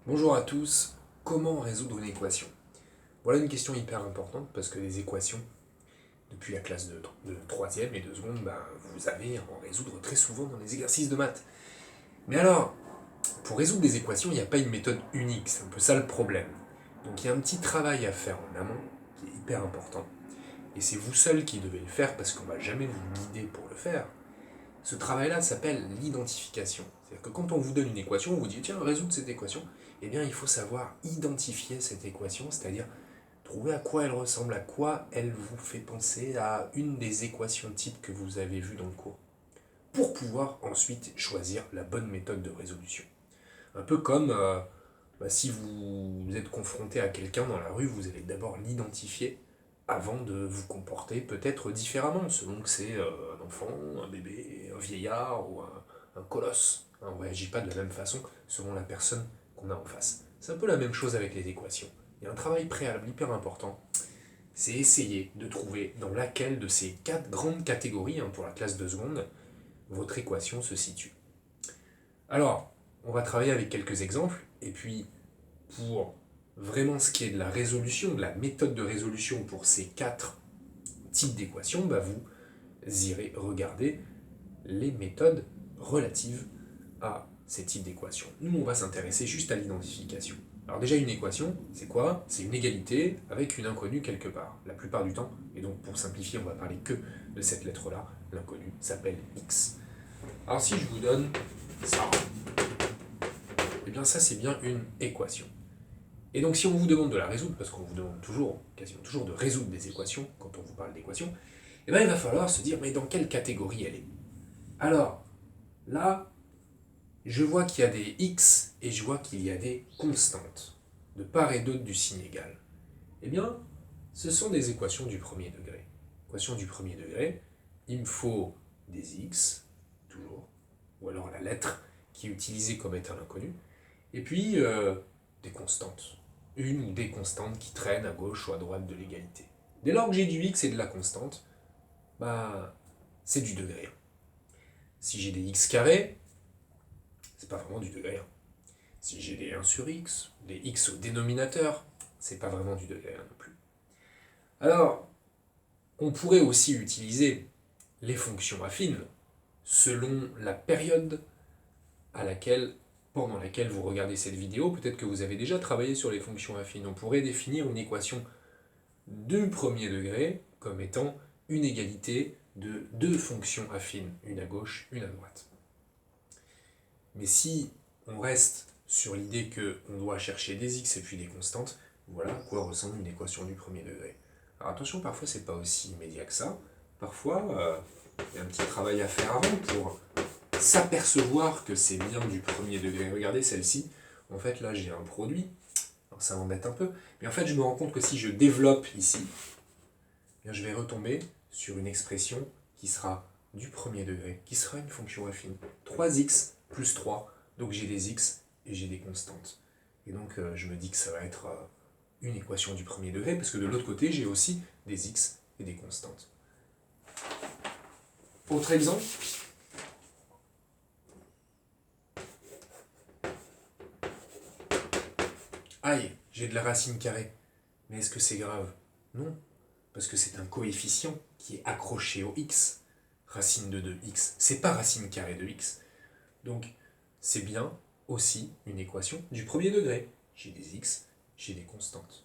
Bonjour à tous, comment résoudre une équation? Voilà une question hyper importante parce que les équations, depuis la classe de 3e et de seconde, vous avez à en résoudre très souvent dans les exercices de maths. Mais alors, pour résoudre des équations, il n'y a pas une méthode unique, c'est un peu ça le problème. Donc il y a un petit travail à faire en amont qui est hyper important. Et c'est vous seul qui devez le faire parce qu'on ne va jamais vous guider pour le faire. Ce travail-là s'appelle l'identification. C'est-à-dire que quand on vous donne une équation, on vous dit tiens, résoudre cette équation, eh bien il faut savoir identifier cette équation, c'est-à-dire trouver à quoi elle ressemble, à quoi elle vous fait penser à une des équations types que vous avez vues dans le cours, pour pouvoir ensuite choisir la bonne méthode de résolution. Un peu comme si vous êtes confronté à quelqu'un dans la rue, vous allez d'abord l'identifier avant de vous comporter peut-être différemment, selon que c'est un enfant, un bébé, un vieillard ou un colosse. On ne réagit pas de la même façon selon la personne qu'on a en face. C'est un peu la même chose avec les équations. Il y a un travail préalable hyper important, c'est essayer de trouver dans laquelle de ces 4 grandes catégories, pour la classe de seconde, votre équation se situe. Alors, on va travailler avec quelques exemples, et puis pour vraiment ce qui est de la résolution, de la méthode de résolution pour ces 4 types d'équations, vous irez regarder les méthodes relatives à ces types d'équations. Nous, on va s'intéresser juste à l'identification. Alors déjà, une équation, c'est quoi? C'est une égalité avec une inconnue quelque part, la plupart du temps. Et donc, pour simplifier, on va parler que de cette lettre-là. L'inconnue s'appelle x. Alors si je vous donne ça, eh bien ça, c'est bien une équation. Et donc si on vous demande de la résoudre, parce qu'on vous demande toujours, quasiment toujours, de résoudre des équations, quand on vous parle d'équations, eh bien il va falloir se dire, mais dans quelle catégorie elle est? Alors, là, je vois qu'il y a des x et je vois qu'il y a des constantes, de part et d'autre du signe égal. Eh bien, ce sont des équations du premier degré. Équations du premier degré, il me faut des x, toujours, ou alors la lettre qui est utilisée comme étant l'inconnu, et puis des constantes. Une ou des constantes qui traînent à gauche ou à droite de l'égalité. Dès lors que j'ai du x et de la constante, c'est du degré 1. Si j'ai des x carrés, c'est pas vraiment du degré 1. Si j'ai des 1 sur x, des x au dénominateur, c'est pas vraiment du degré 1 non plus. Alors, on pourrait aussi utiliser les fonctions affines selon la période pendant laquelle vous regardez cette vidéo. Peut-être que vous avez déjà travaillé sur les fonctions affines. On pourrait définir une équation du premier degré comme étant une égalité de 2 fonctions affines, une à gauche, une à droite. Mais si on reste sur l'idée qu'on doit chercher des x et puis des constantes, voilà à quoi ressemble une équation du premier degré. Alors attention, parfois c'est pas aussi immédiat que ça. Parfois, il y a un petit travail à faire avant pour s'apercevoir que c'est bien du premier degré. Regardez celle-ci. En fait, là, j'ai un produit. Alors, ça m'embête un peu. Mais en fait, je me rends compte que si je développe ici, bien, je vais retomber sur une expression qui sera du premier degré, qui sera une fonction affine. 3x plus 3, donc j'ai des x et j'ai des constantes. Et donc, je me dis que ça va être une équation du premier degré, parce que de l'autre côté, j'ai aussi des x et des constantes. Autre exemple. Aïe, j'ai de la racine carrée. Mais est-ce que c'est grave? Non, parce que c'est un coefficient qui est accroché au x. Racine de 2x, c'est pas racine carrée de x. Donc, c'est bien aussi une équation du premier degré. J'ai des x, j'ai des constantes.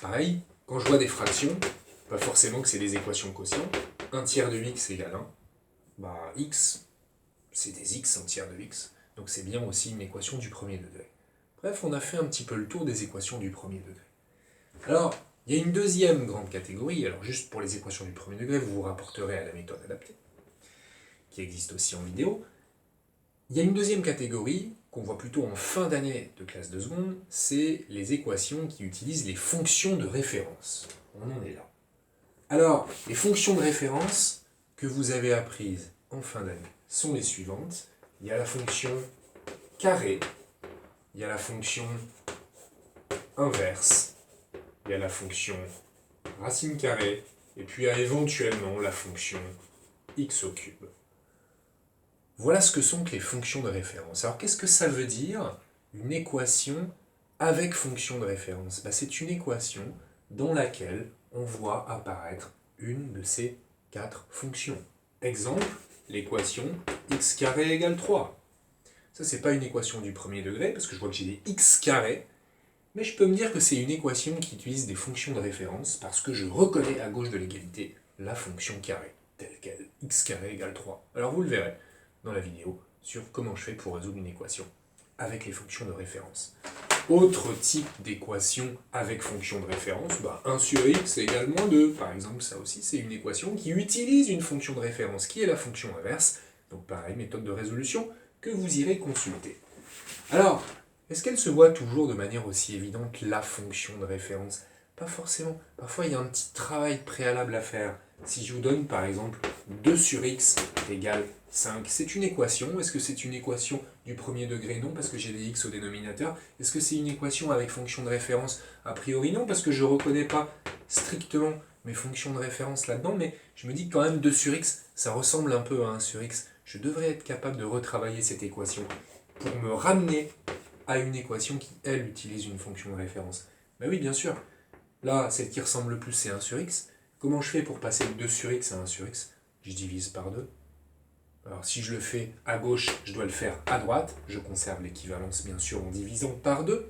Pareil, quand je vois des fractions, pas forcément que c'est des équations quotients. 1 tiers de x égale 1. X, c'est des x, 1 tiers de x. Donc c'est bien aussi une équation du premier degré. Bref, on a fait un petit peu le tour des équations du premier degré. Alors, il y a une deuxième grande catégorie. Alors juste pour les équations du premier degré, vous vous rapporterez à la méthode adaptée, qui existe aussi en vidéo. Il y a une deuxième catégorie qu'on voit plutôt en fin d'année de classe de seconde, c'est les équations qui utilisent les fonctions de référence. On en est là. Alors, les fonctions de référence que vous avez apprises en fin d'année sont les suivantes. Il y a la fonction carré, il y a la fonction inverse, il y a la fonction racine carrée, et puis il y a éventuellement la fonction x au cube. Voilà ce que sont que les fonctions de référence. Alors qu'est-ce que ça veut dire, une équation avec fonction de référence? C'est une équation dans laquelle on voit apparaître une de ces 4 fonctions. Exemple, l'équation x carré égale 3. Ça, c'est pas une équation du premier degré, parce que je vois que j'ai des x carrés, mais je peux me dire que c'est une équation qui utilise des fonctions de référence, parce que je reconnais à gauche de l'égalité la fonction carré, telle qu'elle, x carré égale 3. Alors vous le verrez dans la vidéo sur comment je fais pour résoudre une équation avec les fonctions de référence. Autre type d'équation avec fonction de référence, 1 sur x égale moins 2. Par exemple, ça aussi, c'est une équation qui utilise une fonction de référence qui est la fonction inverse. Donc pareil, méthode de résolution que vous irez consulter. Alors, est-ce qu'elle se voit toujours de manière aussi évidente, la fonction de référence? Pas forcément. Parfois, il y a un petit travail préalable à faire. Si je vous donne, par exemple, 2 sur x égale 5, c'est une équation. Est-ce que c'est une équation du premier degré? Non, parce que j'ai des x au dénominateur. Est-ce que c'est une équation avec fonction de référence? A priori, non, parce que je ne reconnais pas strictement mes fonctions de référence là-dedans, mais je me dis que quand même 2 sur x, ça ressemble un peu à 1 sur x. Je devrais être capable de retravailler cette équation pour me ramener à une équation qui, elle, utilise une fonction de référence. Oui, bien sûr. Là, celle qui ressemble le plus, c'est 1 sur x. Comment je fais pour passer de 2 sur x à 1 sur x? Je divise par 2. Alors, si je le fais à gauche, je dois le faire à droite. Je conserve l'équivalence, bien sûr, en divisant par 2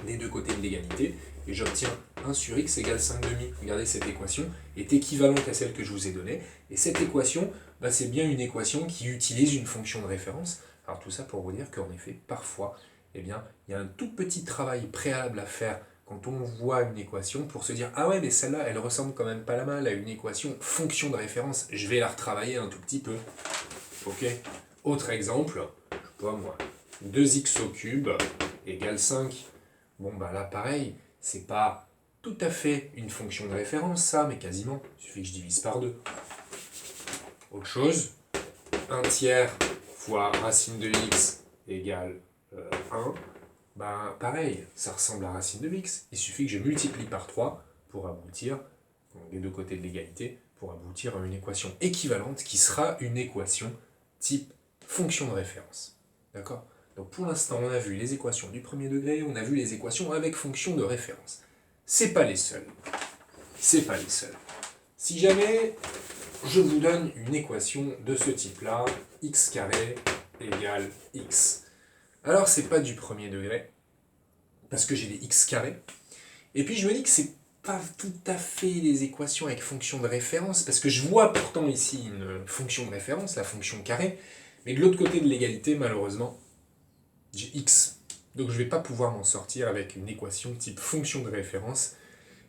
des deux côtés de l'égalité. Et j'obtiens 1 sur x égale 5 demi. Regardez, cette équation est équivalente à celle que je vous ai donnée. Et cette équation, c'est bien une équation qui utilise une fonction de référence. Alors, tout ça pour vous dire qu'en effet, parfois, il y a un tout petit travail préalable à faire quand on voit une équation pour se dire « Ah ouais, mais celle-là, elle ressemble quand même pas la mal à une équation fonction de référence. Je vais la retravailler un tout petit peu. » Ok. Autre exemple, je sais pas moi, 2x au cube égale 5. Là pareil, c'est pas tout à fait une fonction de référence ça, mais quasiment. Il suffit que je divise par 2. Autre chose, 1 tiers fois racine de x égale 1. Pareil, ça ressemble à racine de x. Il suffit que je multiplie par 3 pour aboutir, des deux côtés de l'égalité, pour aboutir à une équation équivalente qui sera une équation type fonction de référence. D'accord? Donc pour l'instant, on a vu les équations du premier degré, on a vu les équations avec fonction de référence. C'est pas les seuls. C'est pas les seuls. Si jamais je vous donne une équation de ce type-là, x carré égale x. Alors c'est pas du premier degré, parce que j'ai des x carrés. Et puis je me dis que c'est pas tout à fait les équations avec fonction de référence, parce que je vois pourtant ici une fonction de référence, la fonction carré, mais de l'autre côté de l'égalité, malheureusement, j'ai x. Donc je ne vais pas pouvoir m'en sortir avec une équation type fonction de référence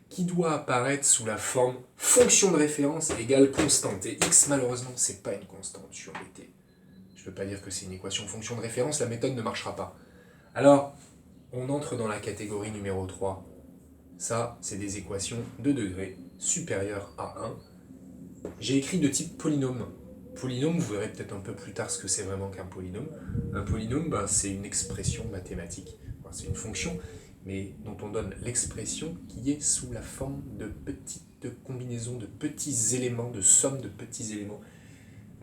qui doit apparaître sous la forme fonction de référence égale constante. Et x, malheureusement, c'est pas une constante, je suis embêté. Je ne peux pas dire que c'est une équation fonction de référence, la méthode ne marchera pas. Alors, on entre dans la catégorie numéro 3. Ça, c'est des équations de degré supérieur à 1. J'ai écrit de type polynôme. Polynôme, vous verrez peut-être un peu plus tard ce que c'est vraiment qu'un polynôme. Un polynôme, c'est une expression mathématique. C'est une fonction, mais dont on donne l'expression qui est sous la forme de petites combinaisons, de petits éléments, de sommes de petits éléments,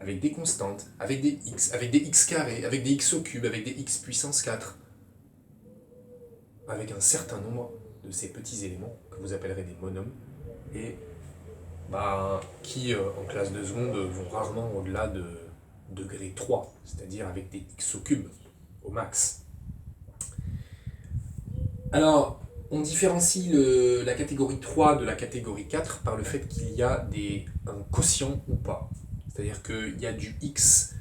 avec des constantes, avec des x carrés, avec des x au cube, avec des x puissance 4, avec un certain nombre de ces petits éléments que vous appellerez des monômes, et qui, en classe de seconde, vont rarement au-delà de degré 3, c'est-à-dire avec des x au cube, au max. Alors, on différencie la catégorie 3 de la catégorie 4 par le fait qu'il y a un quotient ou pas. C'est-à-dire qu'il y a du x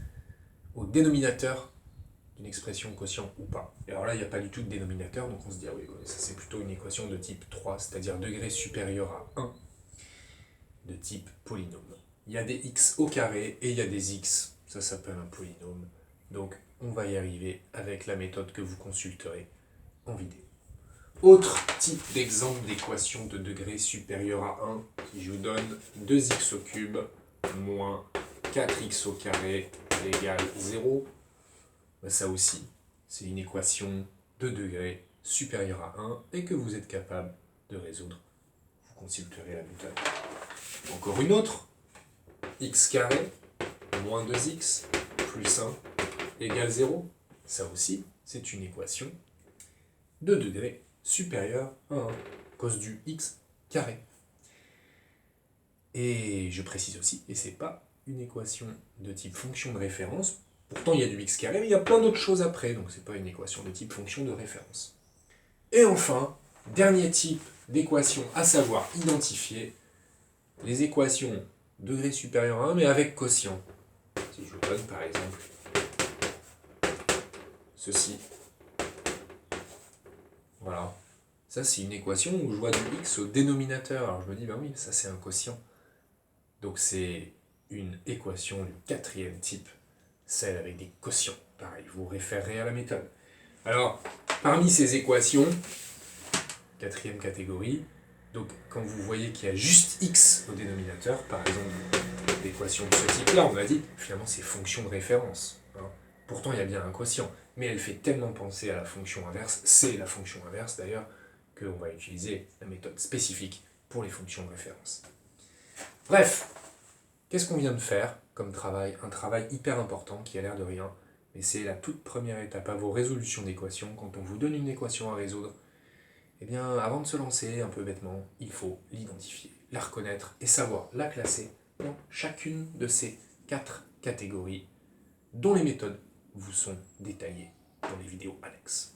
au dénominateur d'une expression quotient ou pas. Et alors là, il n'y a pas du tout de dénominateur, donc on se dit, ah oui, ça c'est plutôt une équation de type 3, c'est-à-dire degré supérieur à 1, de type polynôme. Il y a des x au carré et il y a des x, ça s'appelle un polynôme. Donc on va y arriver avec la méthode que vous consulterez en vidéo. Autre type d'exemple d'équation de degré supérieur à 1, qui je vous donne 2x au cube moins 4x au carré égale 0. Ça aussi, c'est une équation de degré supérieur à 1 et que vous êtes capable de résoudre. Vous consulterez la méthode. Encore une autre, x carré moins 2x plus 1 égale 0. Ça aussi, c'est une équation de degré supérieur à 1, cos du x carré. Et je précise aussi, et c'est pas une équation de type fonction de référence, pourtant il y a du x carré, mais il y a plein d'autres choses après, donc c'est pas une équation de type fonction de référence. Et enfin, dernier type d'équation à savoir identifier, les équations degré supérieur à 1, mais avec quotient. Si je vous donne par exemple ceci. Voilà. Ça, c'est une équation où je vois du x au dénominateur. Alors je me dis, ben oui, ça c'est un quotient. Donc c'est une équation du quatrième type, celle avec des quotients. Pareil, vous référez à la méthode. Alors, parmi ces équations, quatrième catégorie, donc quand vous voyez qu'il y a juste x au dénominateur, par exemple, l'équation de ce type-là, on a dit, finalement c'est fonction de référence. Hein. Pourtant, il y a bien un quotient, mais elle fait tellement penser à la fonction inverse, c'est la fonction inverse d'ailleurs, qu'on va utiliser la méthode spécifique pour les fonctions de référence. Bref, qu'est-ce qu'on vient de faire comme travail? Un travail hyper important qui a l'air de rien, mais c'est la toute première étape à vos résolutions d'équations. Quand on vous donne une équation à résoudre, eh bien, avant de se lancer un peu bêtement, il faut l'identifier, la reconnaître et savoir la classer dans chacune de ces 4 catégories dont les méthodes vous sont détaillées dans les vidéos annexes.